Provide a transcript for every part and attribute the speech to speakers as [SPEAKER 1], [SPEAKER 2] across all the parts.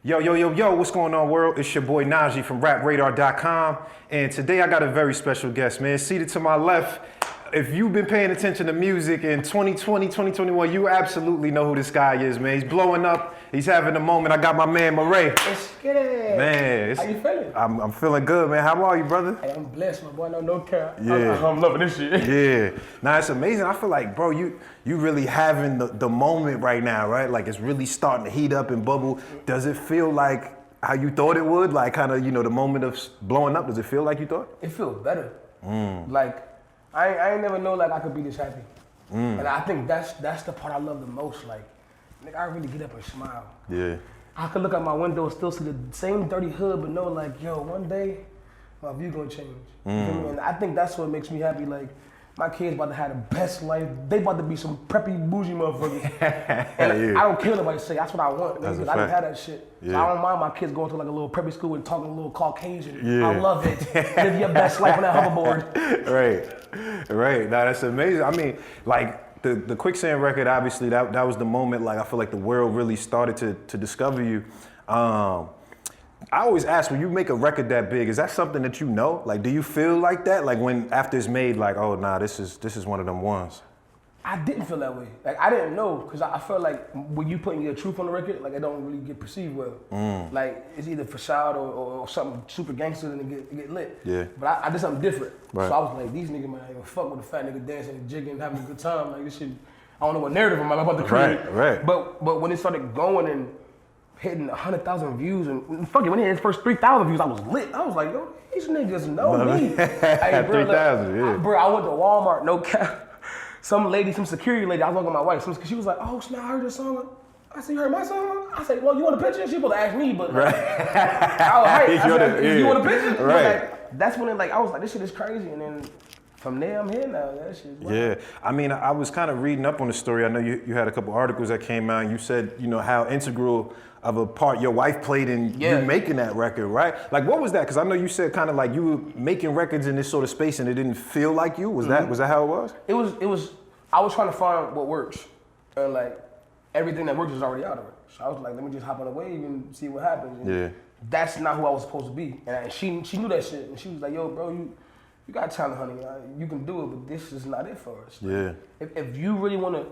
[SPEAKER 1] Yo, what's going on, world? It's your boy Naji from RapRadar.com, and today I got a very special guest, man. Seated to my left, if you've been paying attention to music in 2020, 2021, you absolutely know who this guy is, man. He's blowing up. He's having a moment. I got my man, Morray.
[SPEAKER 2] Let's get it.
[SPEAKER 1] Man.
[SPEAKER 2] How you feeling?
[SPEAKER 1] I'm feeling good, man. How are you, brother?
[SPEAKER 2] Hey, I'm blessed, my boy. No cap.
[SPEAKER 1] Yeah.
[SPEAKER 2] I'm loving this shit.
[SPEAKER 1] Yeah. Nah, it's amazing. I feel like, bro, you really having the moment right now, right? Like, it's really starting to heat up and bubble. Does it feel like how you thought it would? Like, kind of, the moment of blowing up, does it feel like you thought?
[SPEAKER 2] It feels better. Like, I ain't never know like I could be this happy. And I think that's the part I love the most. Like, nigga, I really get up and smile.
[SPEAKER 1] Yeah.
[SPEAKER 2] I could look out my window and still see the same dirty hood, but know like, yo, one day my view gonna change. You feel me? And I think that's what makes me happy. Like, my kids about to have the best life. They about to be some preppy, bougie motherfuckers. And I don't care what nobody say. That's what I want. I didn't have that shit. Yeah. So I don't mind my kids going to like a little preppy school and talking a little Caucasian. Yeah. I love it. Live your best life on that hoverboard.
[SPEAKER 1] Right. Now that's amazing. I mean, like the Quicksand record, obviously that was the moment. Like I feel like the world really started to discover you. I always ask, when you make a record that big, is that something that you know? Like, do you feel like that? Like when after it's made, like, oh nah, this is one of them ones.
[SPEAKER 2] I didn't feel that way. Like I didn't know, because I felt like when you putting your truth on the record, like it don't really get perceived well. Like it's either facade or something super gangster and it get lit. Yeah. But I did something different. Right. So I was like, these niggas might even fuck with a fat nigga dancing and jigging, having a good time. Like this shit, I don't know what narrative I'm about to create.
[SPEAKER 1] Right.
[SPEAKER 2] But when it started going and hitting 100,000 views and fuck it, when it hit his first 3,000 views, I was lit. I was like, yo, these niggas know me. Hey, bro,
[SPEAKER 1] 3,000, yeah.
[SPEAKER 2] Bro, I went to Walmart, no cap. Some security lady, I was walking with my wife, she was like, oh, Snow, I heard your song. I said, you heard my song? I said, well, you want a picture? She supposed to ask me, but
[SPEAKER 1] right.
[SPEAKER 2] I was like, you want a picture?
[SPEAKER 1] Right.
[SPEAKER 2] Like, that's when I was like, this shit is crazy. And then from there, I'm here now. That shit. Wow.
[SPEAKER 1] Yeah, I mean, I was kind of reading up on the story. I know you had a couple articles that came out, and you said, how integral of a part your wife played in you making that record, right? Like, what was that? Because I know you said kind of like you were making records in this sort of space and it didn't feel like you. Was that how it was?
[SPEAKER 2] It was. I was trying to find what works, and like everything that works is already out of it. So I was like, let me just hop on a wave and see what happens. And that's not who I was supposed to be, and she knew that shit, and she was like, yo, bro, you got talent, honey. You can do it, but this is not it for us.
[SPEAKER 1] Yeah.
[SPEAKER 2] If you really want to,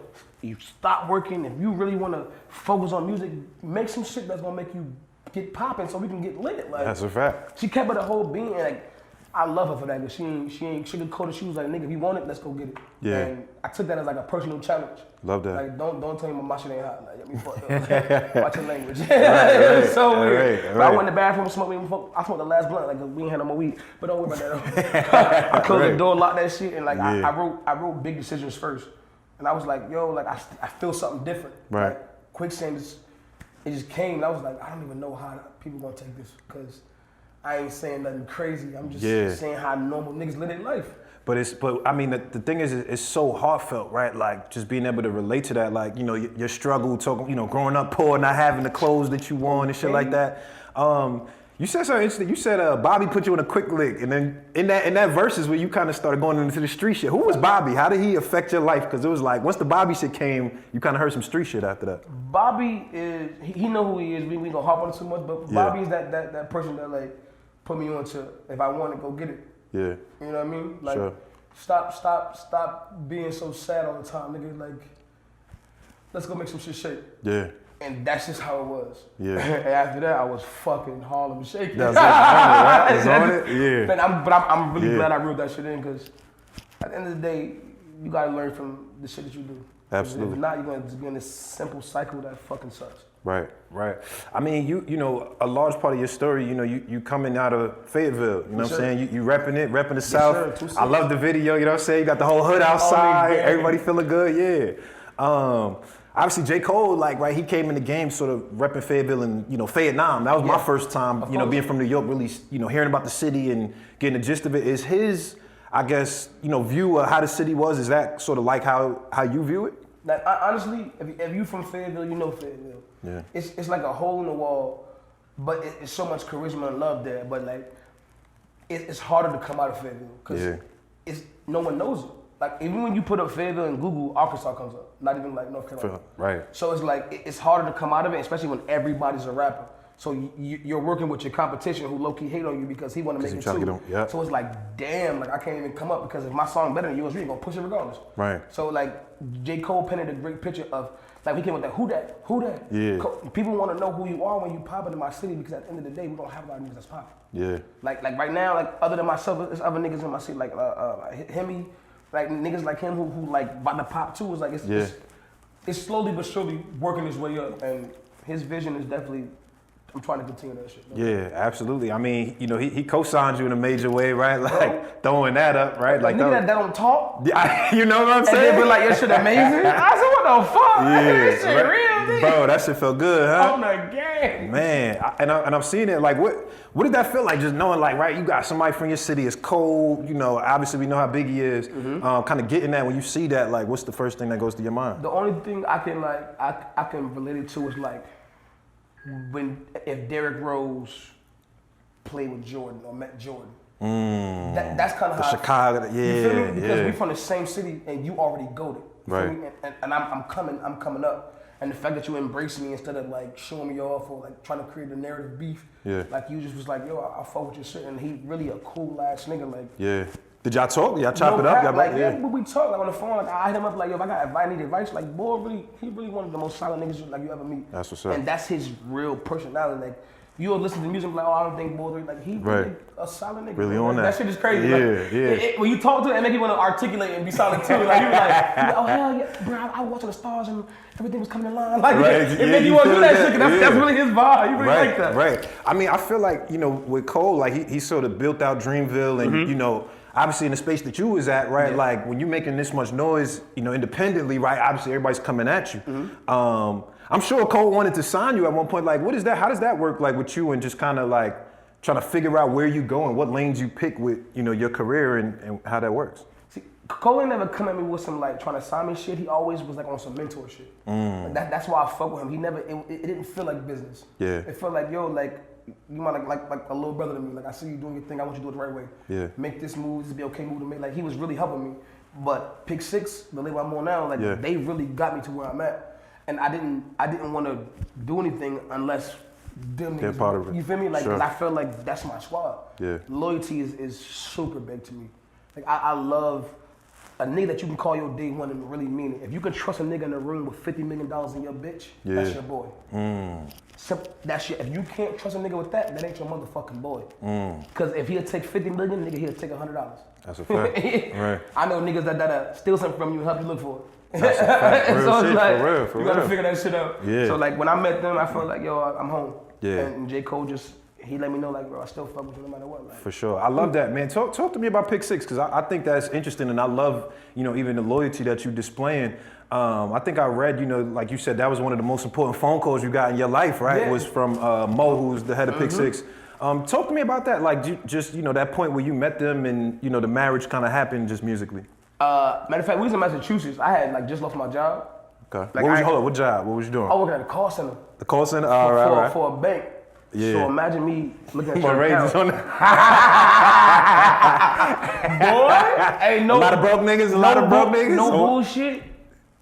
[SPEAKER 2] you stop working. If you really want to focus on music, make some shit that's gonna make you get popping, so we can get lit. Like
[SPEAKER 1] that's a fact.
[SPEAKER 2] She kept it a whole being. Like I love her for that. Cause she ain't sugarcoated. She was like, nigga, if you want it, let's go get it.
[SPEAKER 1] Yeah.
[SPEAKER 2] And I took that as like a personal challenge.
[SPEAKER 1] Love that.
[SPEAKER 2] Like don't tell me my shit ain't hot. Like get me fucked up. Watch your language. It was so weird.
[SPEAKER 1] Right.
[SPEAKER 2] But I went in the bathroom, smoked me. I smoked the last blunt. Like we ain't had no more weed. But don't worry about that. I closed the door, locked that shit, and like I wrote big decisions first. And I was like, yo, like I feel something different.
[SPEAKER 1] Right.
[SPEAKER 2] Like, Quicksand it just came. And I was like, I don't even know how people gonna take this, because I ain't saying nothing crazy. I'm just saying how normal niggas live their life.
[SPEAKER 1] But I mean, the thing is, it's so heartfelt, right? Like just being able to relate to that, like, your struggle, growing up poor, not having the clothes that you want and shit like that. You said something interesting. You said Bobby put you in a quick lick, and then in that verses where you kind of started going into the street shit. Who was Bobby? How did he affect your life? Because it was like once the Bobby shit came, you kind of heard some street shit after that.
[SPEAKER 2] Bobby is he know who he is. We gonna hop on it too much, but Bobby is that person that like put me on to, if I want to go get it.
[SPEAKER 1] Yeah.
[SPEAKER 2] You know what I mean? Like stop being so sad all the time, nigga. Like let's go make some shit shake.
[SPEAKER 1] Yeah.
[SPEAKER 2] And that's just how it was.
[SPEAKER 1] Yeah.
[SPEAKER 2] And after that, I was fucking Harlem shaking.
[SPEAKER 1] That's it. On it? Yeah.
[SPEAKER 2] But I'm really glad I wrote that shit in, because at the end of the day, you gotta learn from the shit that you do.
[SPEAKER 1] Absolutely.
[SPEAKER 2] If not, you're gonna just be in this simple cycle that fucking sucks.
[SPEAKER 1] Right. I mean, you know, a large part of your story, you coming out of Fayetteville, you know what I'm saying? You repping the South.
[SPEAKER 2] Sir,
[SPEAKER 1] I love the video, you know what I'm saying? You got the whole hood outside, everybody feeling good, yeah. Obviously, J. Cole, he came in the game sort of repping Fayetteville and, Vietnam. That was my first time, being from New York, really, hearing about the city and getting the gist of it. Is his, I guess, view of how the city was, is that sort of like how you view it?
[SPEAKER 2] Like, honestly, if you from Fayetteville, you know Fayetteville.
[SPEAKER 1] Yeah.
[SPEAKER 2] It's like a hole in the wall, but it's so much charisma and love there. But it's harder to come out of Fayetteville because no one knows it. Like even when you put up Fayettille in Google, Arkansas comes up. Not even like North Carolina.
[SPEAKER 1] Right.
[SPEAKER 2] So it's like it's harder to come out of it, especially when everybody's a rapper. So you're working with your competition who low-key hate on you because he want to make it too.
[SPEAKER 1] Yep.
[SPEAKER 2] So it's like, damn, like I can't even come up because if my song better than yours, we ain't gonna push it regardless.
[SPEAKER 1] Right.
[SPEAKER 2] So like J. Cole painted a great picture of, like we came with that, who that?
[SPEAKER 1] Yeah.
[SPEAKER 2] People want to know who you are when you pop into my city because at the end of the day, we don't have a lot of niggas that's popping.
[SPEAKER 1] Yeah.
[SPEAKER 2] Like right now, like other than myself, there's other niggas in my city, like Hemi, like niggas like him who like about to pop too. It's like it's slowly but surely working its way up, and his vision is definitely. I'm trying to continue that shit.
[SPEAKER 1] Yeah, absolutely. I mean, you know, he co-signed you in a major way, right? Like throwing that up, right? Like
[SPEAKER 2] nigga that don't talk.
[SPEAKER 1] Yeah, you know what I'm saying?
[SPEAKER 2] And they be like, your shit amazing. I said, what the fuck?
[SPEAKER 1] Yeah,
[SPEAKER 2] This shit
[SPEAKER 1] right.
[SPEAKER 2] real, man.
[SPEAKER 1] Bro, that shit felt good, huh?
[SPEAKER 2] On the game.
[SPEAKER 1] Man, and I'm seeing it. Like, what did that feel like? Just knowing, like, right, you got somebody from your city. It's cold. You know, obviously we know how big he is. Kind of getting that when you see that. Like, what's the first thing that goes to your mind?
[SPEAKER 2] The only thing I can like I can relate it to is like if Derrick Rose played with Jordan or met Jordan. That's kind of how
[SPEAKER 1] Chicago,
[SPEAKER 2] you feel me? Because
[SPEAKER 1] yeah.
[SPEAKER 2] we from the same city and you already goated.
[SPEAKER 1] Right.
[SPEAKER 2] And I'm coming up. And the fact that you embrace me instead of like showing me off or like trying to create a narrative beef. Yeah. Like you just was like, yo, I fuck with your shit, and he really a cool ass nigga. Like.
[SPEAKER 1] Yeah. Did y'all talk? Y'all chop it up? Y'all
[SPEAKER 2] like, yeah, but we talk like on the phone. Like I hit him up like, yo, if I need advice, like, boy, he really one of the most solid niggas like you ever meet.
[SPEAKER 1] That's what's up.
[SPEAKER 2] And that's his real personality. Like you'll listen to music like, oh, I don't think boy, like he really a solid nigga.
[SPEAKER 1] Really
[SPEAKER 2] bro.
[SPEAKER 1] on
[SPEAKER 2] That shit is crazy. Like, when you talk to him, it make you want to articulate and be solid too. Like you like, oh hell yeah, bro, I was watching the stars and everything was coming in line. Like it make you want to do that shit. That's really his vibe. You really like that.
[SPEAKER 1] Right. I mean, I feel like, you know, with Cole, like he sort of built out Dreamville and you know. Obviously in the space that you was at, right? Yeah. Like when you're making this much noise, you know, independently, right? Obviously everybody's coming at you. I'm sure Cole wanted to sign you at one point. Like, what is that? How does that work? Like with you and just kind of like trying to figure out where you go and what lanes you pick with, you know, your career and how that works.
[SPEAKER 2] See, Cole ain't never come at me with some like trying to sign me shit. He always was like on some mentor shit. Like, that's why I fuck with him. He never, it didn't feel like business. Yeah. It felt like, yo, like, you might like a little brother to me. Like I see you doing your thing. I want you to do it the right way. Yeah. Make this move. This be okay move to make. Like he was really helping me. But Pick 6, the label I'm on now, like they really got me to where I'm at. And I didn't want to do anything unless them niggas.
[SPEAKER 1] Part of it.
[SPEAKER 2] You feel me? Like cause I feel like that's my squad.
[SPEAKER 1] Yeah.
[SPEAKER 2] Loyalty is super big to me. Like I love a nigga that you can call your day one and really mean it. If you can trust a nigga in the room with $50 million in your bitch, that's your boy. That shit. If you can't trust a nigga with that ain't your motherfucking boy. Cause if he'll take $50 million, nigga, he'll take $100.
[SPEAKER 1] That's a fact. Right.
[SPEAKER 2] I know niggas that steal something from you and help you look for it.
[SPEAKER 1] That's a fact. Real
[SPEAKER 2] so
[SPEAKER 1] shit,
[SPEAKER 2] it's like,
[SPEAKER 1] for real.
[SPEAKER 2] You gotta figure that shit out.
[SPEAKER 1] Yeah. So
[SPEAKER 2] like when I met them, I felt like, yo, I'm home.
[SPEAKER 1] Yeah.
[SPEAKER 2] And J. Cole he let me know, like, bro, I still fuck with you no matter what. Like.
[SPEAKER 1] For sure. I love that, man. Talk to me about Pick 6, because I think that's interesting, and I love, you know, even the loyalty that you're displaying. I think I read, you know, like you said, that was one of the most important phone calls you got in your life, right?
[SPEAKER 2] Yeah.
[SPEAKER 1] It was from Mo, who's the head of Pick 6. Talk to me about that, like just, you know, that point where you met them and, you know, the marriage kind of happened just musically.
[SPEAKER 2] Matter of fact, we was in Massachusetts. I had, like, just lost my job.
[SPEAKER 1] Okay. Like, what job? What was you doing?
[SPEAKER 2] I was working at a call center.
[SPEAKER 1] The call center? All right.
[SPEAKER 2] For a bank.
[SPEAKER 1] Yeah.
[SPEAKER 2] So imagine me looking at
[SPEAKER 1] your
[SPEAKER 2] account.
[SPEAKER 1] on
[SPEAKER 2] Boy, ain't no.
[SPEAKER 1] A lot of broke niggas,
[SPEAKER 2] No bullshit.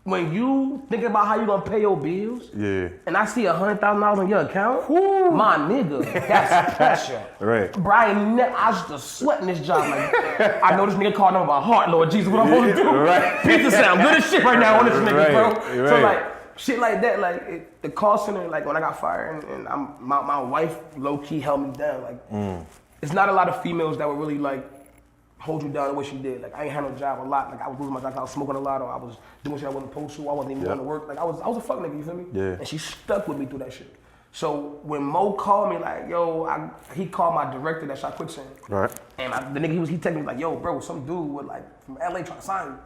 [SPEAKER 2] When you thinking about how you gonna pay your bills, and I see $100,000 on your account, my nigga, that's pressure.
[SPEAKER 1] Right.
[SPEAKER 2] Brian, I was just sweating this job. Like, I know this nigga calling on my heart, Lord Jesus, what I'm gonna do?
[SPEAKER 1] Right.
[SPEAKER 2] Pizza sound good as shit right now on this nigga, bro.
[SPEAKER 1] Right.
[SPEAKER 2] So like, shit like that, like the call center, like when I got fired, and my wife low key held me down. Like, it's not a lot of females that would really like hold you down the way she did. Like I ain't had no job a lot. Like I was losing my job, I was smoking a lot, or I was doing shit I wasn't supposed to. I wasn't even going to work. Like I was a fuck nigga. You feel me?
[SPEAKER 1] Yeah.
[SPEAKER 2] And she stuck with me through that shit. So when Mo called me, like yo, he called my director that shot Quicksand.
[SPEAKER 1] Right.
[SPEAKER 2] And the nigga he texted me like, yo, bro, some dude with like from LA trying to sign you.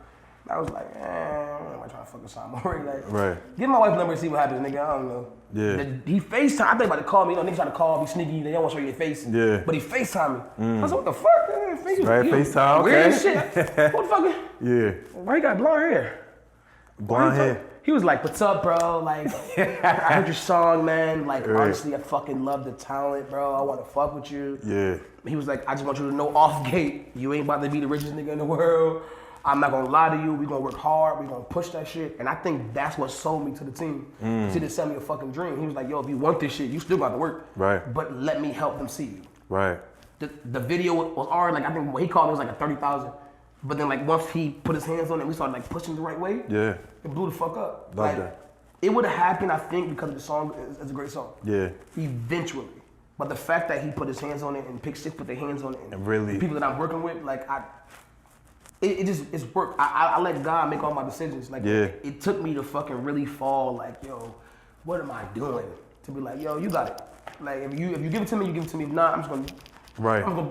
[SPEAKER 2] I was like, I'm not trying to fucking sign Morray. Like, give my wife's number and see what happens, nigga. I don't know. Yeah. He FaceTime. I think about to call me. You know, niggas trying to call, be sneaky. They don't want to show you your face. Yeah. But he FaceTime me. I said, what the fuck?
[SPEAKER 1] Right, FaceTime.
[SPEAKER 2] Weird shit. What the fuck?
[SPEAKER 1] Yeah.
[SPEAKER 2] Why you got blonde hair?
[SPEAKER 1] Blonde hair.
[SPEAKER 2] He was like, what's up, bro? Like, I heard your song, man. Like, honestly, I fucking love the talent, bro. I want to fuck with you. Yeah. He was like, I just want you to know off gate, you ain't about to be the richest nigga in the world. I'm not gonna lie to you. We're gonna work hard. We're gonna push that shit. And I think that's what sold me to the team. He didn't sell me a fucking dream. He was like, yo, if you want this shit, you still got to work.
[SPEAKER 1] Right.
[SPEAKER 2] But let me help them see you.
[SPEAKER 1] Right.
[SPEAKER 2] The video was already like, I think what he called it was like a 30,000. But then like once he put his hands on it, we started like pushing the right way.
[SPEAKER 1] Yeah.
[SPEAKER 2] It blew the fuck up.
[SPEAKER 1] Love
[SPEAKER 2] like,
[SPEAKER 1] that.
[SPEAKER 2] It would have happened, I think, because the song is a great song.
[SPEAKER 1] Yeah.
[SPEAKER 2] Eventually. But the fact that he put his hands on it and Pick Six put their hands on it and
[SPEAKER 1] really,
[SPEAKER 2] the people that I'm working with, like it's work. I let God make all my decisions. Like it took me to fucking really fall like, yo, what am I doing? To be like, yo, you got it. Like if you give it to me, you give it to me. If not, I'm just gonna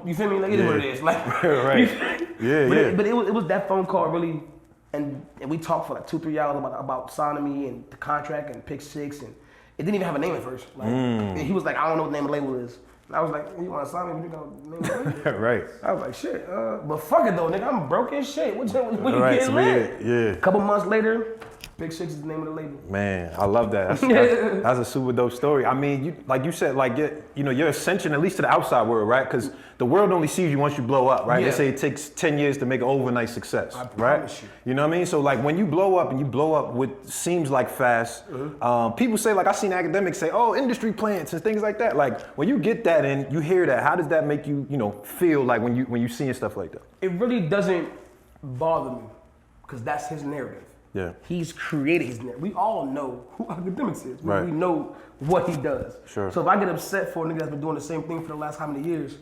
[SPEAKER 2] you feel me? Like it is what it is. Like
[SPEAKER 1] right.
[SPEAKER 2] But it was that phone call really, and we talked for like 2-3 hours about signing me and the contract and Pick Six, and it didn't even have a name at first. Like he was like, I don't know what the name of the label is. And I was like, you want to sign me? You got the name of the label?
[SPEAKER 1] Right.
[SPEAKER 2] I was like, shit. But fuck it though, nigga. I'm broke as shit. What you
[SPEAKER 1] Right,
[SPEAKER 2] getting lit?
[SPEAKER 1] Yeah.
[SPEAKER 2] A couple months later, Pick Six is the name of the label.
[SPEAKER 1] Man, I love that. That's a super dope story. I mean, like you said, like your ascension, at least to the outside world, right? Because the world only sees you once you blow up, right?
[SPEAKER 2] Yeah.
[SPEAKER 1] They say it takes 10 years to make an overnight success,
[SPEAKER 2] I
[SPEAKER 1] right?
[SPEAKER 2] promise you.
[SPEAKER 1] You know what I mean? So like when you blow up and you blow up with seems like fast, people say, like I seen academics say, oh, industry plants and things like that. Like when you get that and you hear that, how does that make you, feel like when you seeing stuff like that?
[SPEAKER 2] It really doesn't bother me because that's his narrative.
[SPEAKER 1] Yeah.
[SPEAKER 2] He's created his narrative. We all know who Academics is.
[SPEAKER 1] Right.
[SPEAKER 2] We know what he does.
[SPEAKER 1] Sure.
[SPEAKER 2] So if I get upset for a nigga that's been doing the same thing for the last how many years,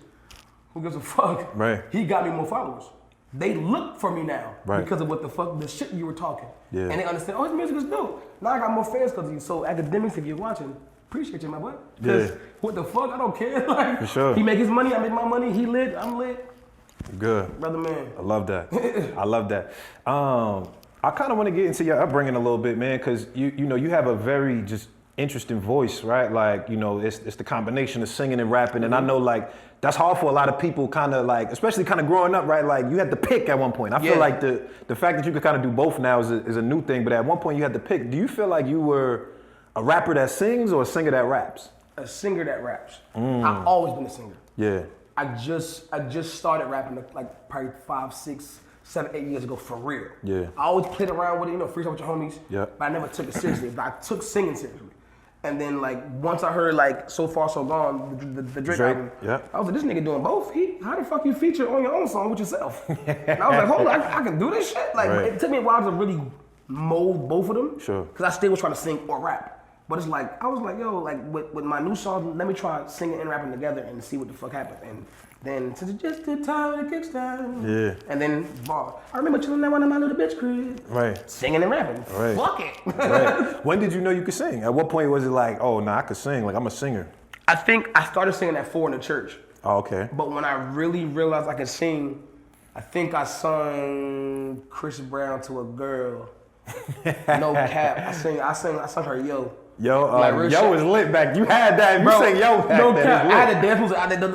[SPEAKER 2] who gives a fuck?
[SPEAKER 1] Right.
[SPEAKER 2] He got me more followers. They look for me now
[SPEAKER 1] right.
[SPEAKER 2] because of what the shit you were talking.
[SPEAKER 1] Yeah.
[SPEAKER 2] And they understand, oh, his music is dope. Now I got more fans because of you. So Academics, if you're watching, appreciate you, my boy. Because what the fuck? I don't care. Like,
[SPEAKER 1] for sure.
[SPEAKER 2] He make his money, I make my money. He lit, I'm lit.
[SPEAKER 1] Good.
[SPEAKER 2] Brother man.
[SPEAKER 1] I love that. I love that. I kind of want to get into your upbringing a little bit, man, because you have a very just interesting voice, right? Like, it's the combination of singing and rapping, and I know like that's hard for a lot of people, kind of like, especially kind of growing up, right? Like you had to pick at one point. I feel like the fact that you could kind of do both now is a new thing, but at one point you had to pick. Do you feel like you were a rapper that sings or a singer that raps?
[SPEAKER 2] A singer that raps. I've always been a singer.
[SPEAKER 1] Yeah.
[SPEAKER 2] I just started rapping like probably 5, 6, 7, 8 years ago for real.
[SPEAKER 1] Yeah.
[SPEAKER 2] I always played around with it, freestyle with your homies.
[SPEAKER 1] Yeah.
[SPEAKER 2] But I never took it seriously. But I took singing seriously. And then like once I heard like So Far So Gone, the Drake album, I was like, this nigga doing both. How the fuck you feature on your own song with yourself? And I was like, hold on, I can do this shit. Like it took me a while to really mold both of them.
[SPEAKER 1] Sure.
[SPEAKER 2] Because I still was trying to sing or rap. But it's like, I was like, yo, like with my new song, let me try singing and rapping together and see what the fuck happens. And then, since it's just the time of the Kicksand.
[SPEAKER 1] Yeah.
[SPEAKER 2] And then, I remember chilling there one of my little bitch crib.
[SPEAKER 1] Right.
[SPEAKER 2] Singing and rapping.
[SPEAKER 1] Right.
[SPEAKER 2] Fuck it.
[SPEAKER 1] Right. When did you know you could sing? At what point was it like, oh, nah, I could sing, like I'm a singer?
[SPEAKER 2] I think I started singing at 4 in the church.
[SPEAKER 1] Oh, okay.
[SPEAKER 2] But when I really realized I could sing, I think I sung Chris Brown to a girl. No cap. I sung her Yo.
[SPEAKER 1] Yo,
[SPEAKER 2] like,
[SPEAKER 1] Yo was lit back. You had that. You sang Yo back
[SPEAKER 2] no
[SPEAKER 1] then.
[SPEAKER 2] cap. I had the dance moves. I did all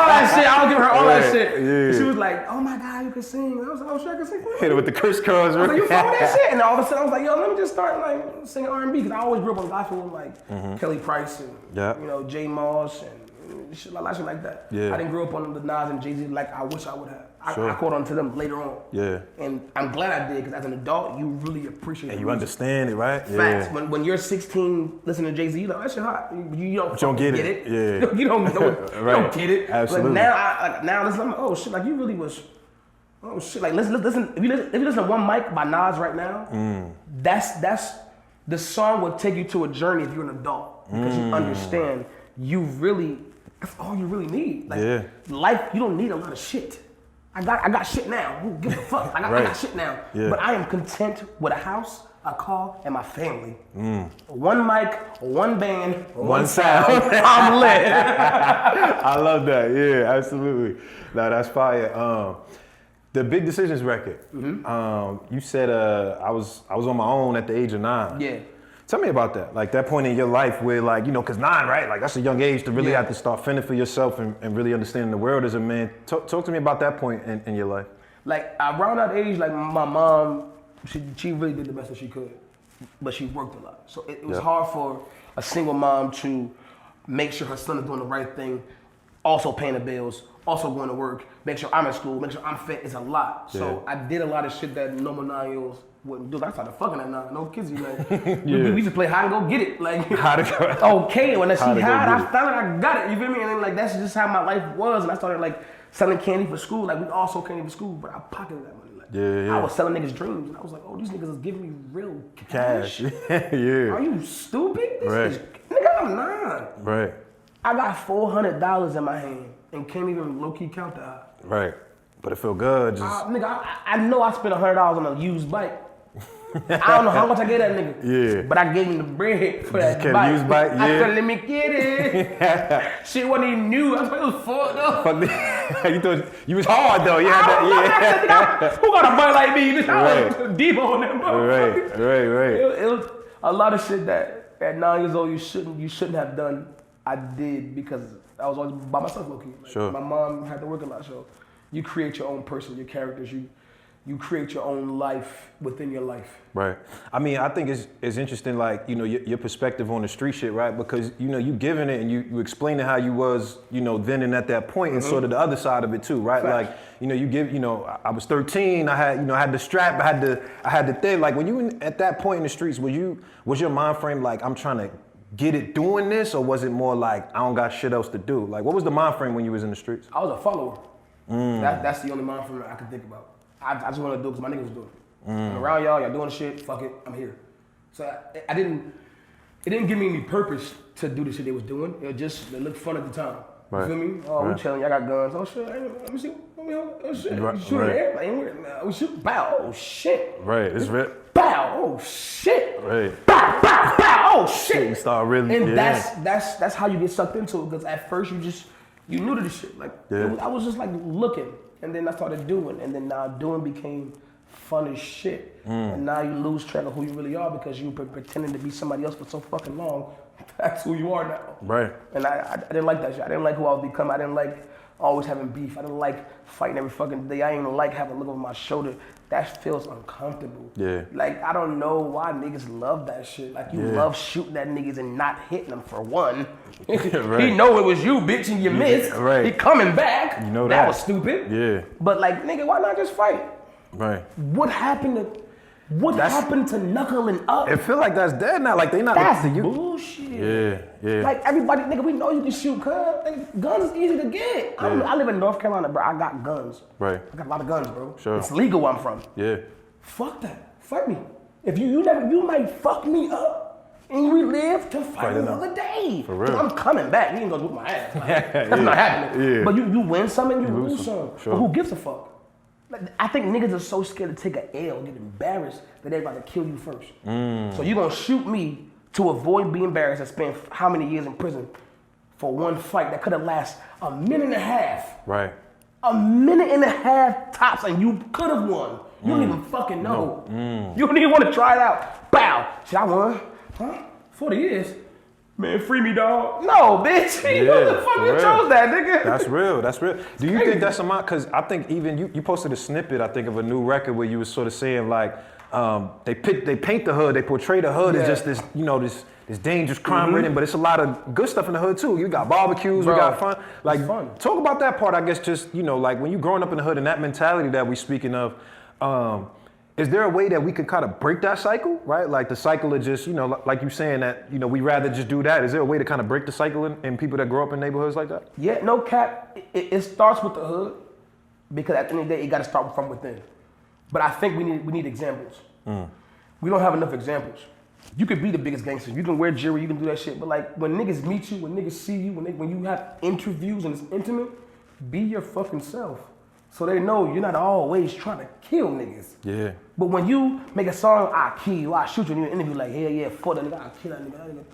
[SPEAKER 2] that shit. I would give her all that shit. Yeah. She was like, "Oh my God, you can sing." I was like, "Oh shit, I can sing."
[SPEAKER 1] Hit it with the crisscross.
[SPEAKER 2] I was like, "You fuck with that shit?" And all of a sudden, I was like, "Yo, let me just start like singing R&B," because I always grew up on gospel, like Kelly Price and J. Moss and shit like that.
[SPEAKER 1] Yeah.
[SPEAKER 2] I didn't grow up on the Nas and Jay-Z like I wish I would have. I caught on to them later on.
[SPEAKER 1] Yeah.
[SPEAKER 2] And I'm glad I did, because as an adult, you really appreciate it.
[SPEAKER 1] And you understand it, right?
[SPEAKER 2] Facts. Yeah. When you're 16 listening to Jay-Z, you're like, that shit hot. You don't get it.
[SPEAKER 1] Yeah.
[SPEAKER 2] You don't know it. You don't get it.
[SPEAKER 1] Absolutely.
[SPEAKER 2] But now listen, I'm like, oh shit, like you really was, oh shit. Like listen, if you listen to One Mic by Nas right now, that's the song will take you to a journey if you're an adult, because you understand that's all you really need. Like life, you don't need a lot of shit. I got shit now. Who gives a fuck? I got shit now. Yeah. But I am content with a house, a car, and my family. One mic, one band, one sound. I'm lit.
[SPEAKER 1] I love that. Yeah, absolutely. No, that's fire. The Big Decisions record. You said I was on my own at the age of 9.
[SPEAKER 2] Yeah.
[SPEAKER 1] Tell me about that. Like that point in your life where, like, because 9, right? Like that's a young age to really have to start fending for yourself and really understanding the world as a man. Talk to me about that point in your life.
[SPEAKER 2] Like around that age, like my mom, she really did the best that she could, but she worked a lot. So it was hard for a single mom to make sure her son is doing the right thing also paying the bills, also going to work, make sure I'm in school, make sure I'm fit. It's a lot. So I did a lot of shit that normal 9-year-olds wouldn't do. I started fucking at 9. No kids, like we used to play hide and go get it. Like okay, when she hide, I found it, I got it. You feel me? And then like that's just how my life was. And I started like selling candy for school. Like we all sold candy for school, but I pocketed that money. Like, I was selling niggas dreams, and I was like, oh, these niggas is giving me real cash. Are you stupid? This is, nigga, I'm 9.
[SPEAKER 1] Right.
[SPEAKER 2] I got $400 in my hand and can't even low key count that.
[SPEAKER 1] Right. But it feel good. Just...
[SPEAKER 2] nigga, I know I spent $100 on a used bike. I don't know how much I gave that nigga.
[SPEAKER 1] Yeah.
[SPEAKER 2] But I gave him the bread for that
[SPEAKER 1] Just
[SPEAKER 2] bike.
[SPEAKER 1] Used bike. Yeah.
[SPEAKER 2] I said, let me get it. Shit wasn't even new. I thought it was fucked up.
[SPEAKER 1] You thought you was hard though. You had that.
[SPEAKER 2] Who got a bike like me? Bitch, I was deep on that motherfucker.
[SPEAKER 1] Right.
[SPEAKER 2] It was a lot of shit that at 9 years old you shouldn't have done. I did because I was always by myself, low key. Like,
[SPEAKER 1] sure.
[SPEAKER 2] My mom had to work a lot, so you create your own person, your characters. You create your own life within your life.
[SPEAKER 1] Right. I mean, I think it's interesting, like, you know, your perspective on the street shit, right? Because, you know, you giving it and you explaining how you was, you know, then and at that point, and sort of the other side of it too, right?
[SPEAKER 2] Fact.
[SPEAKER 1] Like, you know, you give, you know, I was 13, I had the strap, I had the thing. Like when you at that point in the streets, was your mind frame like, I'm trying to get it doing this, or was it more like, I don't got shit else to do? Like, what was the mind frame when you was in the streets?
[SPEAKER 2] I was a follower. That's the only mind frame I could think about. I just want to do it because my niggas was doing it. I'm around y'all doing shit, fuck it, I'm here. So it didn't give me any purpose to do the shit they was doing. It looked fun at the time.
[SPEAKER 1] Right.
[SPEAKER 2] You feel me? Oh, we chilling, y'all got guns. Oh shit, let me see. Oh shit, you shooting there? Like, we shoot, bow, oh shit.
[SPEAKER 1] Right, it's rip.
[SPEAKER 2] Bow, oh shit.
[SPEAKER 1] Right.
[SPEAKER 2] Bow, bow, bow, oh shit.
[SPEAKER 1] You start really,
[SPEAKER 2] and that's how you get sucked into it, because at first you knew to the shit. Like I was just like looking. And then I started doing, and then now doing became fun as shit. And now you lose track of who you really are because you've been pretending to be somebody else for so fucking long. That's who you are now.
[SPEAKER 1] Right.
[SPEAKER 2] And I didn't like that shit. I didn't like who I was becoming. I didn't like always having beef. I didn't like fighting every fucking day. I didn't even like having a look over my shoulder. That feels uncomfortable.
[SPEAKER 1] Yeah.
[SPEAKER 2] Like, I don't know why niggas love that shit. Like, you love shooting at niggas and not hitting them for one.
[SPEAKER 1] Right.
[SPEAKER 2] He know it was you, bitch, and you missed.
[SPEAKER 1] Right.
[SPEAKER 2] He coming back.
[SPEAKER 1] You know
[SPEAKER 2] that was stupid.
[SPEAKER 1] Yeah.
[SPEAKER 2] But like, nigga, why not just fight?
[SPEAKER 1] Right.
[SPEAKER 2] What happened to knuckling up?
[SPEAKER 1] It feel like that's dead now. Like they not.
[SPEAKER 2] That's
[SPEAKER 1] you.
[SPEAKER 2] bullshit.
[SPEAKER 1] Yeah.
[SPEAKER 2] Like everybody, nigga, we know you can shoot, cuz. Like, guns easy to get. I live in North Carolina, bro. I got guns.
[SPEAKER 1] Right.
[SPEAKER 2] I got a lot of guns, bro.
[SPEAKER 1] Sure.
[SPEAKER 2] It's legal where I'm from.
[SPEAKER 1] Yeah.
[SPEAKER 2] Fuck that. Fight me. If you might fuck me up. And we live to fight another day.
[SPEAKER 1] For real.
[SPEAKER 2] I'm coming back. You ain't gonna whoop my ass. Like, that's not happening.
[SPEAKER 1] Yeah.
[SPEAKER 2] But you win some and you lose some.
[SPEAKER 1] Sure.
[SPEAKER 2] But who gives a fuck? Like, I think niggas are so scared to take an L and get embarrassed that they're about to kill you first. So you gonna shoot me to avoid being embarrassed and spend how many years in prison for one fight that could have lasted a minute and a half.
[SPEAKER 1] Right.
[SPEAKER 2] A minute and a half tops, and you could have won. You don't even fucking know. You don't even want to try it out. Bow. Shit, I won. Huh? 40 years? Man, free me, dog. No, bitch. You know the fuck you chose that, nigga.
[SPEAKER 1] That's real. Do you think that's a mind? Because I think even you posted a snippet, I think, of a new record where you was sort of saying like, they paint the hood, they portray the hood as just this, you know, this dangerous crime ridden, but it's a lot of good stuff in the hood too. You got barbecues, we got fun. Like, talk about that part, I guess, just, you know, like when you growing up in the hood and that mentality that we speaking of, is there a way that we could kind of break that cycle, right? Like the cycle of just, you know, like you saying that, you know, we rather just do that. Is there a way to kind of break the cycle in people that grow up in neighborhoods like that?
[SPEAKER 2] Yeah, no cap. It starts with the hood because at the end of the day, it got to start from within. But I think we need examples. We don't have enough examples. You could be the biggest gangster. You can wear jewelry, you can do that shit. But like when niggas meet you, when niggas see you, when you have interviews and it's intimate, be your fucking self. So they know you're not always trying to kill niggas.
[SPEAKER 1] Yeah.
[SPEAKER 2] But when you make a song, I kill you, I shoot you, and you interview like, yeah, fuck that nigga, I kill that nigga.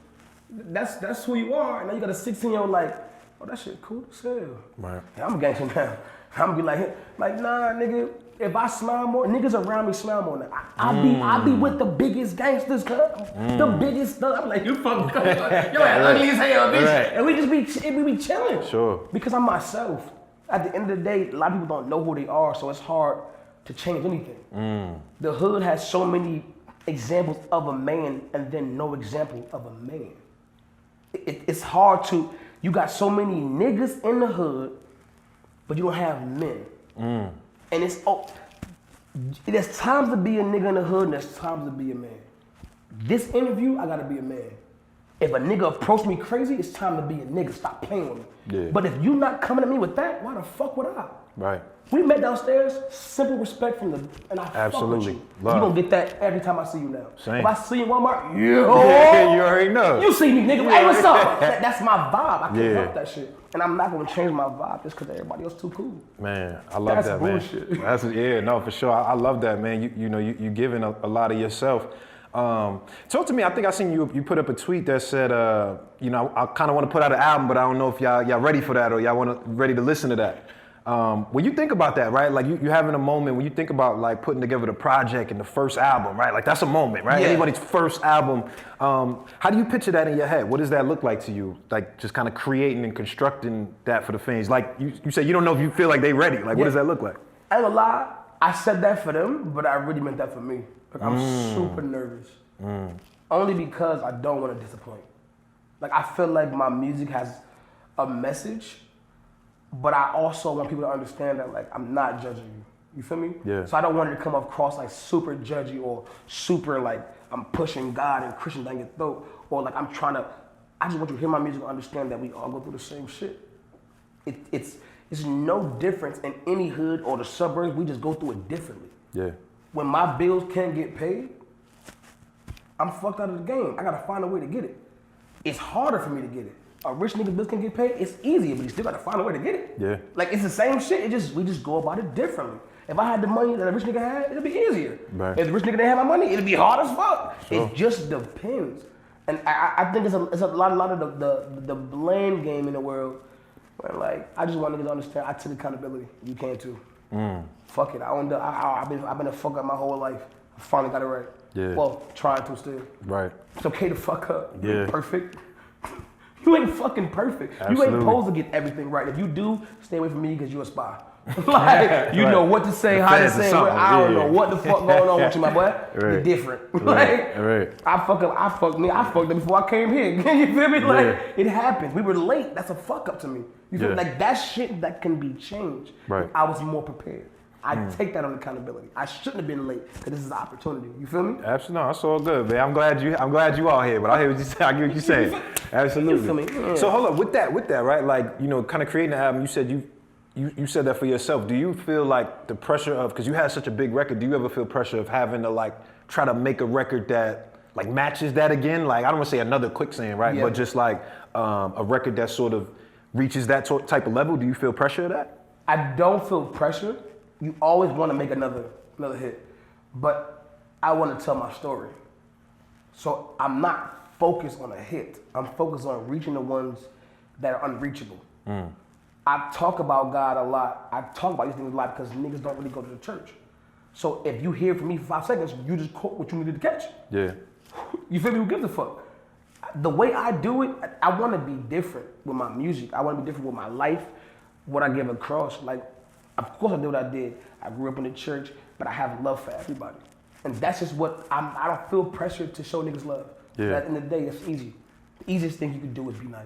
[SPEAKER 2] That's who you are. And now you got a 16-year-old like, oh, that shit cool as hell.
[SPEAKER 1] Right.
[SPEAKER 2] Yeah, I'm a gangster now. I'm gonna be like, nah, nigga, if I smile more, niggas around me smile more now. I be with the biggest gangsters, cuz. The biggest stuff. I'm like, you fucking cuz. Yo, ugly as hell, bitch. Right. And we be chilling.
[SPEAKER 1] Sure.
[SPEAKER 2] Because I'm myself. At the end of the day, a lot of people don't know who they are, so it's hard to change anything. The hood has so many examples of a man and then no example of a man. It's hard to, You got so many niggas in the hood, but you don't have men. And there's times to be a nigga in the hood and there's times to be a man. This interview, I gotta be a man. If a nigga approach me crazy, it's time to be a nigga. Stop playing with me.
[SPEAKER 1] Yeah.
[SPEAKER 2] But if you not coming at me with that, why the fuck would I?
[SPEAKER 1] Right.
[SPEAKER 2] We met downstairs, simple respect from and I
[SPEAKER 1] Absolutely.
[SPEAKER 2] fuck with you.
[SPEAKER 1] Love.
[SPEAKER 2] You gonna get that every time I see you now.
[SPEAKER 1] Same.
[SPEAKER 2] If I see you in Walmart,
[SPEAKER 1] You already know.
[SPEAKER 2] you see me, nigga. Hey, what's up? That's my vibe. I can't help that shit. And I'm not gonna change my vibe just because everybody else too cool.
[SPEAKER 1] Man, I love
[SPEAKER 2] That's
[SPEAKER 1] that,
[SPEAKER 2] bullshit.
[SPEAKER 1] man. That's no, for sure. I love that, man. You giving a lot of yourself. Talk to me. I think I seen you put up a tweet that said, I kind of want to put out an album, but I don't know if y'all ready for that or y'all ready to listen to that. When you think about that, right? Like you having a moment when you think about like putting together the project and the first album, right? Like that's a moment, right?
[SPEAKER 2] Yeah.
[SPEAKER 1] Anybody's first album. How do you picture that in your head? What does that look like to you? Like just kind of creating and constructing that for the fans. Like you say you don't know if you feel like they ready. Like what does that look like?
[SPEAKER 2] I ain't gonna lie, I said that for them, but I really meant that for me. Like I'm super nervous. Only because I don't want to disappoint. Like I feel like my music has a message, but I also want people to understand that like I'm not judging you. You feel me?
[SPEAKER 1] Yeah.
[SPEAKER 2] So I don't want it to come across like super judgy or super like I'm pushing God and Christian down your throat or like I just want you to hear my music and understand that we all go through the same shit. It's no difference in any hood or the suburbs. We just go through it differently.
[SPEAKER 1] Yeah.
[SPEAKER 2] When my bills can't get paid, I'm fucked out of the game. I gotta find a way to get it. It's harder for me to get it. A rich nigga bills can get paid, it's easier, but you still gotta find a way to get it.
[SPEAKER 1] Yeah.
[SPEAKER 2] Like it's the same shit, we just go about it differently. If I had the money that a rich nigga had, it'd be easier.
[SPEAKER 1] Right.
[SPEAKER 2] If the rich nigga didn't have my money, it'd be hard as fuck.
[SPEAKER 1] Sure.
[SPEAKER 2] It just depends. And I think it's a lot of the blame game in the world where like, I just want niggas to understand I took accountability. You can too. Fuck it, I've been a fuck up my whole life. I finally got it right.
[SPEAKER 1] Yeah.
[SPEAKER 2] Well, trying to still.
[SPEAKER 1] Right.
[SPEAKER 2] It's okay to fuck up. You
[SPEAKER 1] Yeah.
[SPEAKER 2] ain't perfect. You ain't fucking perfect.
[SPEAKER 1] Absolutely.
[SPEAKER 2] You ain't supposed to get everything right. If you do, stay away from me because you a spy. Like, you know what to say, how to say it. I don't know what the fuck going on with you, my boy. You're different.
[SPEAKER 1] Right.
[SPEAKER 2] I fucked up before I came here. You feel me? Like, it happens. We were late. That's a fuck up to me. You feel me? Like, that shit that can be changed.
[SPEAKER 1] Right.
[SPEAKER 2] I was more prepared. I take that on accountability. I shouldn't have been late because this is an opportunity. You feel me?
[SPEAKER 1] Absolutely, no, that's all good, man. I'm glad you all here, but I hear what you say. I get what you're saying. Absolutely.
[SPEAKER 2] You feel me? Yeah.
[SPEAKER 1] So hold up, with that, right? Like, kind of creating the album. You said you said that for yourself. Do you feel like the pressure of, because you had such a big record, do you ever feel pressure of having to like try to make a record that like matches that again? Like I don't want to say another Quicksand, right?
[SPEAKER 2] Yeah.
[SPEAKER 1] But just like a record that sort of reaches that type of level. Do you feel pressure of that?
[SPEAKER 2] I don't feel pressure. You always want to make another hit, but I want to tell my story. So I'm not focused on a hit. I'm focused on reaching the ones that are unreachable. I talk about God a lot. I talk about these things a lot because niggas don't really go to the church. So if you hear from me for 5 seconds, you just quote what you needed to catch.
[SPEAKER 1] Yeah.
[SPEAKER 2] You feel me? Who gives a fuck? The way I do it, I want to be different with my music. I want to be different with my life, what I give across. Like, of course I did what I did. I grew up in the church, but I have love for everybody. And that's just what, I don't feel pressured to show niggas love.
[SPEAKER 1] Yeah.
[SPEAKER 2] At the end of the day, it's easy. The easiest thing you can do is be nice.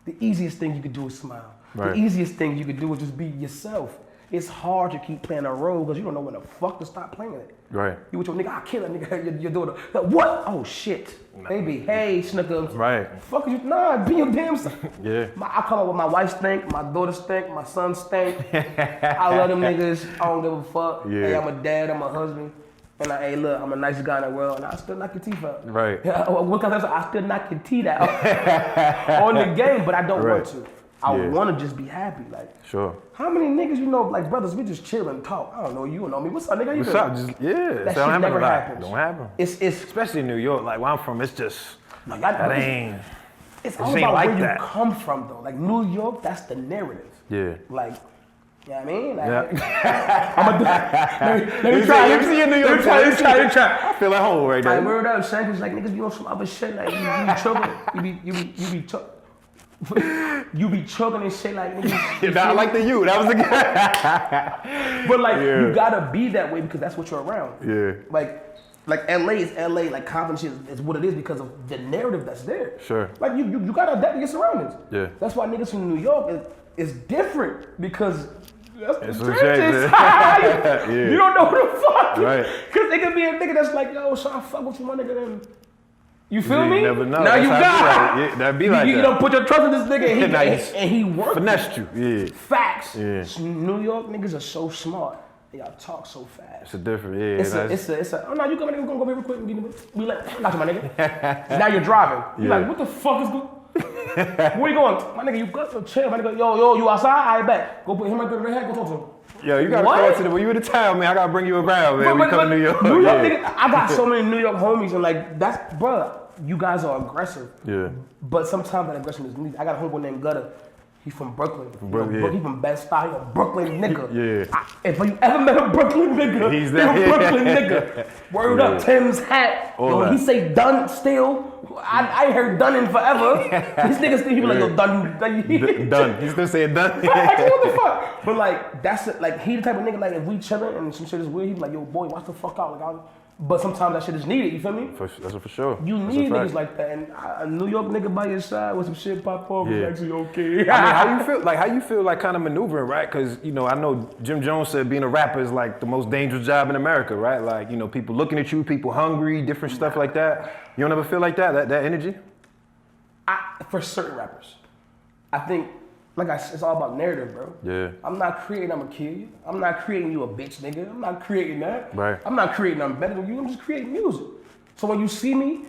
[SPEAKER 2] The easiest thing you can do is smile.
[SPEAKER 1] Right.
[SPEAKER 2] The easiest thing you can do is just be yourself. It's hard to keep playing a role because you don't know when the fuck to stop playing it.
[SPEAKER 1] Right.
[SPEAKER 2] You with your nigga, I'll kill that nigga, your daughter. Like, what? Oh shit. Baby, hey, Snickers.
[SPEAKER 1] Right.
[SPEAKER 2] Fuck you, nah, be your damn self.
[SPEAKER 1] Yeah.
[SPEAKER 2] I call it what my wife stink, my daughter stink, my son stink. I love them niggas, I don't give a fuck.
[SPEAKER 1] Yeah.
[SPEAKER 2] Hey, I'm a dad, I'm a husband. And hey, look, I'm the nicest guy in the world, and I still knock your teeth out.
[SPEAKER 1] Right.
[SPEAKER 2] What kind of I still knock your teeth out on the game, but I don't want to. I want to just be happy, like.
[SPEAKER 1] Sure.
[SPEAKER 2] How many niggas you know, like brothers, we just chill and talk. I don't know you, don't know me. What's up, nigga?
[SPEAKER 1] What's up? Just,
[SPEAKER 2] That
[SPEAKER 1] so
[SPEAKER 2] shit never happens.
[SPEAKER 1] Don't happen.
[SPEAKER 2] It's
[SPEAKER 1] especially in New York, like where I'm from. It's just that ain't.
[SPEAKER 2] It's
[SPEAKER 1] It
[SPEAKER 2] all
[SPEAKER 1] ain't
[SPEAKER 2] about
[SPEAKER 1] like
[SPEAKER 2] where
[SPEAKER 1] that.
[SPEAKER 2] you come from, though. Like New York, that's the narrative.
[SPEAKER 1] Yeah.
[SPEAKER 2] Like, you know what I mean? Like,
[SPEAKER 1] Yeah.
[SPEAKER 2] let me try.
[SPEAKER 1] Let me see your New York.
[SPEAKER 2] Let me try.
[SPEAKER 1] I feel at home right
[SPEAKER 2] Like,
[SPEAKER 1] now.
[SPEAKER 2] word up, Shank was like, niggas be on some other shit. Like, you be choking and shit like niggas.
[SPEAKER 1] Not like the you. That was the guy.
[SPEAKER 2] But like, you gotta be that way because that's what you're around.
[SPEAKER 1] Yeah.
[SPEAKER 2] Like, Like LA is LA, like Compton is what it is because of the narrative that's there.
[SPEAKER 1] Sure.
[SPEAKER 2] Like you gotta adapt to your surroundings.
[SPEAKER 1] Yeah.
[SPEAKER 2] That's why niggas from New York is different because that's
[SPEAKER 1] It's
[SPEAKER 2] the
[SPEAKER 1] legit,
[SPEAKER 2] trenches.
[SPEAKER 1] yeah.
[SPEAKER 2] You don't know who the fuck.
[SPEAKER 1] Right.
[SPEAKER 2] Cause they could be a nigga that's like, yo, so I fuck with you, my nigga. Then you feel me?
[SPEAKER 1] You never know.
[SPEAKER 2] Now
[SPEAKER 1] That's
[SPEAKER 2] you
[SPEAKER 1] how it
[SPEAKER 2] got.
[SPEAKER 1] be like. Yeah, that'd be like
[SPEAKER 2] you
[SPEAKER 1] that.
[SPEAKER 2] don't put your trust in this nigga, and he worked.
[SPEAKER 1] Finessed you. Yeah.
[SPEAKER 2] Facts.
[SPEAKER 1] Yeah.
[SPEAKER 2] New York niggas are so smart. Y'all talk so fast.
[SPEAKER 1] It's a different. Yeah.
[SPEAKER 2] It's a. Oh no, you coming in? We're gonna go real quick and give me. We like, I got you, my nigga. Now you're driving. You
[SPEAKER 1] Yeah.
[SPEAKER 2] like, what the fuck is good? Where you going, my nigga? You got chill, my nigga. Yo, you outside? I bet. Go put him right there in the head. Go talk to him.
[SPEAKER 1] Yo, you gotta
[SPEAKER 2] What?
[SPEAKER 1] call to the. When you in the town, man, I gotta bring you around, man. We come to New York.
[SPEAKER 2] New York
[SPEAKER 1] Yeah.
[SPEAKER 2] nigga, I got so many New York homies, and like that's, bruh, you guys are aggressive.
[SPEAKER 1] Yeah.
[SPEAKER 2] But sometimes that aggression is needed. I got a homeboy named Gutter. He from Brooklyn.
[SPEAKER 1] Brooklyn, yeah.
[SPEAKER 2] He from Bed-Stuy. He a Brooklyn nigga.
[SPEAKER 1] Yeah.
[SPEAKER 2] If you ever met a Brooklyn nigga,
[SPEAKER 1] He's
[SPEAKER 2] he
[SPEAKER 1] that-
[SPEAKER 2] a Brooklyn nigga. Word
[SPEAKER 1] Yeah.
[SPEAKER 2] up, Tim's hat.
[SPEAKER 1] All
[SPEAKER 2] Yo, when
[SPEAKER 1] that.
[SPEAKER 2] he say done still, I ain't heard done in forever. This nigga still, he be like, yo, done.
[SPEAKER 1] Done. He's still saying done.
[SPEAKER 2] What the fuck? But like, that's it. Like, he the type of nigga, like, if we chillin' and some shit is weird, he be like, yo, boy, watch the fuck out. Like, but sometimes that shit is needed, you feel me?
[SPEAKER 1] That's for sure.
[SPEAKER 2] You
[SPEAKER 1] That's
[SPEAKER 2] need
[SPEAKER 1] a fact.
[SPEAKER 2] niggas like that, and a New York nigga by your side with some shit pop off
[SPEAKER 1] Yeah.
[SPEAKER 2] is actually okay.
[SPEAKER 1] I mean, how you feel like kind of maneuvering, right? Because, you know, I know Jim Jones said being a rapper is like the most dangerous job in America, right? Like, you know, people looking at you, people hungry, different stuff like that. You don't ever feel like that energy?
[SPEAKER 2] For certain rappers, I think, like I said, it's all about narrative, bro.
[SPEAKER 1] Yeah.
[SPEAKER 2] I'm not creating, I'm gonna kill you. I'm not creating you a bitch, nigga. I'm not creating that.
[SPEAKER 1] Right.
[SPEAKER 2] I'm not creating I'm better than you. I'm just creating music. So when you see me,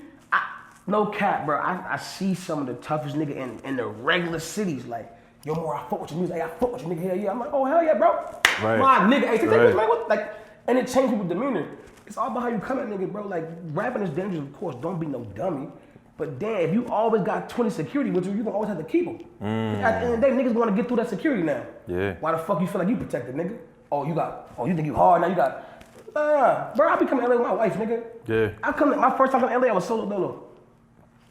[SPEAKER 2] no cap, bro. I see some of the toughest nigga in the regular cities, like, yo, more, I fuck with your music. Hey, I fuck with your nigga. Hell yeah. I'm like, oh, hell yeah, bro.
[SPEAKER 1] Right.
[SPEAKER 2] My nigga. Hey, take
[SPEAKER 1] Right.
[SPEAKER 2] this, man. What? Like, and it changed people's demeanor. It's all about how you come at nigga, bro. Like, rapping is dangerous, of course. Don't be no dummy. But damn, if you always got 20 security with you, you gonna always have to keep them. At the end of the day, niggas wanna get through that security now.
[SPEAKER 1] Yeah.
[SPEAKER 2] Why the fuck you feel like you protected, nigga? You think you hard, now you got, bro, I be coming to LA with my wife, nigga.
[SPEAKER 1] Yeah.
[SPEAKER 2] My first time in LA, I was solo dolo.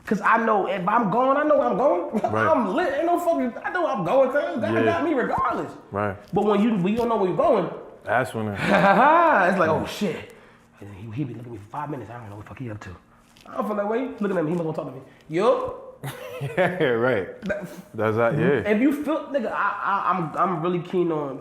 [SPEAKER 2] Cause I know if I'm going, I know where I'm going.
[SPEAKER 1] Right.
[SPEAKER 2] I'm lit, ain't no fucking, I know where I'm going, cuz God
[SPEAKER 1] Yeah.
[SPEAKER 2] got me regardless.
[SPEAKER 1] Right.
[SPEAKER 2] But when you don't know where you're going,
[SPEAKER 1] That's when
[SPEAKER 2] it's like, oh shit. And then he be looking at me for 5 minutes, I don't know what the fuck he up to. I don't feel that way. Looking at me, he must want to talk to me. Yo.
[SPEAKER 1] Yeah, right. That's that, yeah.
[SPEAKER 2] If you feel, nigga, I'm really keen on,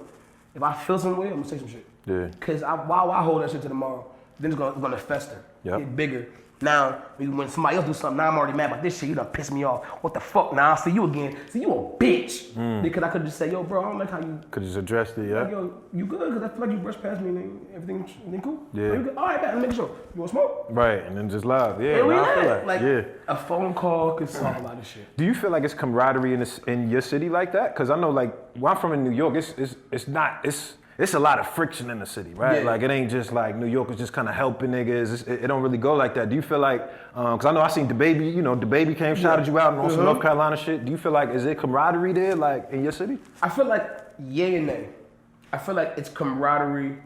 [SPEAKER 2] if I feel some way, I'm gonna say some shit.
[SPEAKER 1] Yeah.
[SPEAKER 2] Cause while I hold that shit to tomorrow, then it's gonna fester,
[SPEAKER 1] Yep.
[SPEAKER 2] get bigger. Now, when somebody else do something, now I'm already mad about this shit. You done piss me off. What the fuck? Now I'll see you again. See you a bitch. Because I could just say, yo, bro, I don't like how you.
[SPEAKER 1] Could just address it, yeah.
[SPEAKER 2] Like, yo, you good? Cause I feel like you brushed past me and everything cool.
[SPEAKER 1] Yeah.
[SPEAKER 2] Oh, you good? All right, man. Make sure. You want smoke?
[SPEAKER 1] Right, and then just live. Yeah,
[SPEAKER 2] And we
[SPEAKER 1] nah, I feel
[SPEAKER 2] lit. Like
[SPEAKER 1] yeah.
[SPEAKER 2] a phone call could solve a lot of shit.
[SPEAKER 1] Do you feel like it's camaraderie in your city like that? Because I know, like, where I'm from in New York, it's a lot of friction in the city, right?
[SPEAKER 2] Yeah.
[SPEAKER 1] Like, it ain't just like New York is just kind of helping niggas. It don't really go like that. Do you feel like, because I know I seen DaBaby, you know, DaBaby came, shouted you out on some North Carolina shit. Do you feel like, is it camaraderie there, like, in your city?
[SPEAKER 2] I feel like yay and nay. I feel like it's camaraderie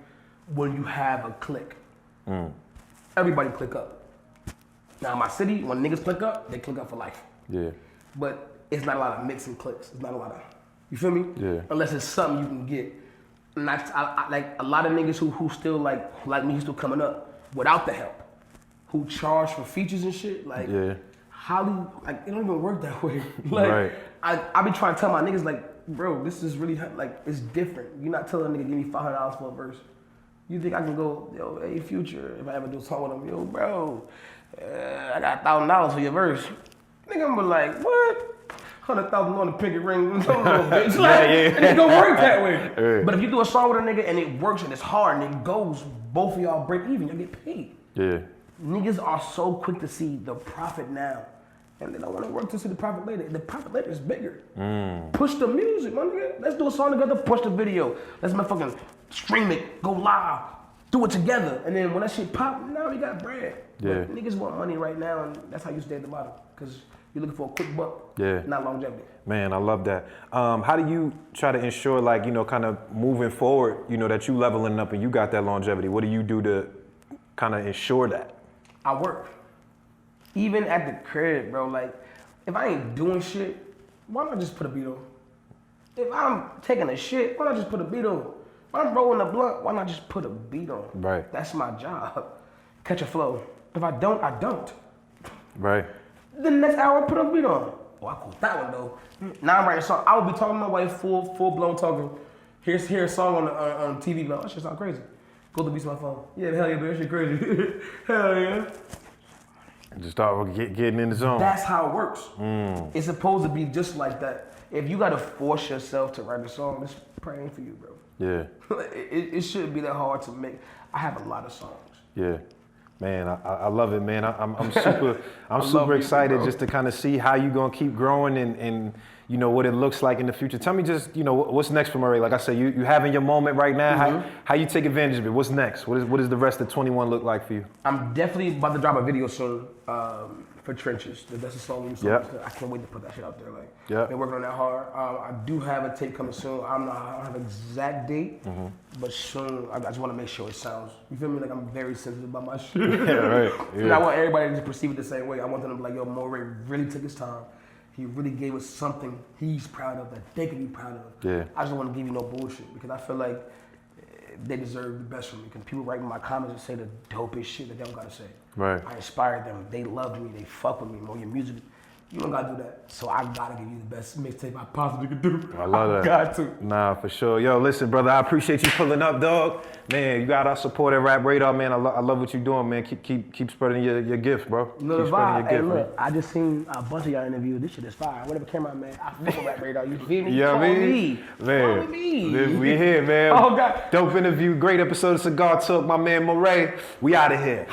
[SPEAKER 2] when you have a clique. Everybody click up. Now in my city, when niggas click up, they click up for life.
[SPEAKER 1] Yeah.
[SPEAKER 2] But it's not a lot of mixing clicks. It's not a lot of, you feel me?
[SPEAKER 1] Yeah.
[SPEAKER 2] Unless it's something you can get. And I like a lot of niggas who still like me, who still coming up without the help, who charge for features and shit. Like,
[SPEAKER 1] Yeah.
[SPEAKER 2] how do you, like, it don't even work that way. Like,
[SPEAKER 1] Right.
[SPEAKER 2] I be trying to tell my niggas, like, bro, this is really, like, it's different. You're not telling a nigga, give me $500 for a verse. You think I can go, yo, hey, Future, if I ever do a song with him, yo, bro, I got $1,000 for your verse. Nigga, I'm like, what? $100,000 on the pinky ring, no, bitch. Like, it ain't gonna work that way.
[SPEAKER 1] Yeah.
[SPEAKER 2] But if you do a song with a nigga and it works and it's hard and it goes, both of y'all break even, y'all get paid.
[SPEAKER 1] Yeah.
[SPEAKER 2] Niggas are so quick to see the profit now, and they don't want to work to see the profit later. The profit later is bigger. Push the music, my nigga. Let's do a song together, push the video. Let's motherfucking stream it, go live, do it together. And then when that shit pop, now we got bread.
[SPEAKER 1] Yeah.
[SPEAKER 2] But niggas want money right now, and that's how you stay at the bottom. Because you're looking for a quick buck,
[SPEAKER 1] Yeah.
[SPEAKER 2] not longevity.
[SPEAKER 1] Man, I love that. How do you try to ensure, like, you know, kind of moving forward, you know, that you leveling up and you got that longevity? What do you do to kind of ensure that?
[SPEAKER 2] I work. Even at the crib, bro, like, if I ain't doing shit, why not just put a beat on? If I'm taking a shit, why not just put a beat on? If I'm rolling a blunt, why not just put a beat on?
[SPEAKER 1] Right.
[SPEAKER 2] That's my job. catch a flow. If I don't, I don't.
[SPEAKER 1] Right.
[SPEAKER 2] The next hour, I put a beat on. Oh, I caught that one though. Now I'm writing a song. I would be talking to my wife, full blown talking. Here's a song on TV. Like, that shit sound crazy. Go to the beat to my phone. Yeah, hell yeah, baby, that shit crazy. Hell yeah.
[SPEAKER 1] And just start getting in the zone.
[SPEAKER 2] That's how it works. It's supposed to be just like that. If you gotta force yourself to write a song, it's praying for you, bro.
[SPEAKER 1] Yeah.
[SPEAKER 2] It shouldn't be that hard to make. I have a lot of songs.
[SPEAKER 1] Yeah. Man, I love it, man. I'm super excited just to kind of see how you gonna keep growing and you know what it looks like in the future. Tell me just, you know, what's next for Morray? Like I said, you having your moment right now. How you take advantage of it? What's next? What is the rest of 21 look like for you?
[SPEAKER 2] I'm definitely about to drop a video soon for Trenches. That's a song. I can't wait to put that shit out there. Like, been working on that hard. I do have a tape coming soon. I don't have an exact date, but soon. I just want to make sure it sounds. You feel me? Like I'm very sensitive about my shit.
[SPEAKER 1] Yeah, right. Yeah.
[SPEAKER 2] And I want everybody to perceive it the same way. I want them to be like, yo, Morray really took his time. He really gave us something he's proud of, that they can be proud of.
[SPEAKER 1] Yeah.
[SPEAKER 2] I just don't want to give you no bullshit because I feel like they deserve the best from me. Because people write in my comments and say the dopest shit that they don't gotta say.
[SPEAKER 1] Right.
[SPEAKER 2] I inspired them. They loved me. They fuck with me. More your music. You don't gotta do that. So I gotta give you the best mixtape I possibly could do.
[SPEAKER 1] I love that.
[SPEAKER 2] Got to.
[SPEAKER 1] Nah, for sure. Yo, listen, brother, I appreciate you pulling up, dog. Man, you got our support at Rap Radar, man. I love what you're doing, man. Keep spreading your gifts, bro.
[SPEAKER 2] You know the vibe. Hey, look, I just seen a bunch of y'all interviews. This shit is fire. Whatever camera, man. I fuck with Rap Radar. You feel me?
[SPEAKER 1] You know what I mean? Man,
[SPEAKER 2] Call me.
[SPEAKER 1] we here, man.
[SPEAKER 2] Oh, God.
[SPEAKER 1] Dope interview. Great episode of Cigar Talk. My man Morray. We out of here.